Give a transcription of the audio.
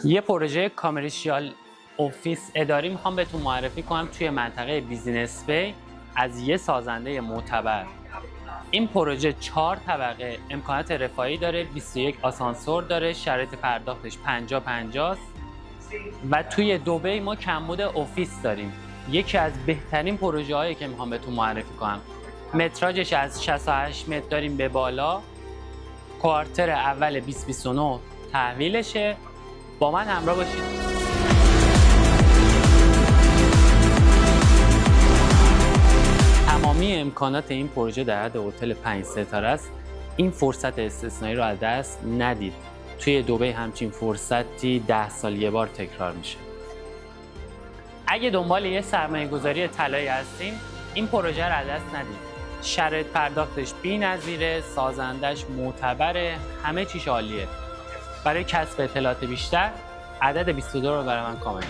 یه پروژه کامرشیال اوفیس اداری میخوام بهتون معرفی کنم توی منطقه بیزینس بی از یه سازنده معتبر. این پروژه 4 طبقه امکانات رفاهی داره، 21 آسانسور داره، شرایط پرداختش 50-50 است و توی دبی ما کمبود اوفیس داریم. یکی از بهترین پروژه هایی که میخوام بهتون معرفی کنم. متراژش از 68 متر داریم به بالا. کوارتر اول 2029 تحویلشه. با من همراه باشید. تمامی امکانات این پروژه در حد هتل 5 ستاره است. این فرصت استثنایی رو از دست ندید. توی دبی همچین فرصتی 10 سال یه بار تکرار میشه. اگه دنبال یه سرمایه‌گذاری طلایی هستین، این پروژه رو از دست ندید. شرایط پرداختش بی‌نظیره، سازندش معتبره، همه چیش عالیه. برای کسب اطلاعات بیشتر عدد 22 رو برای من کامنت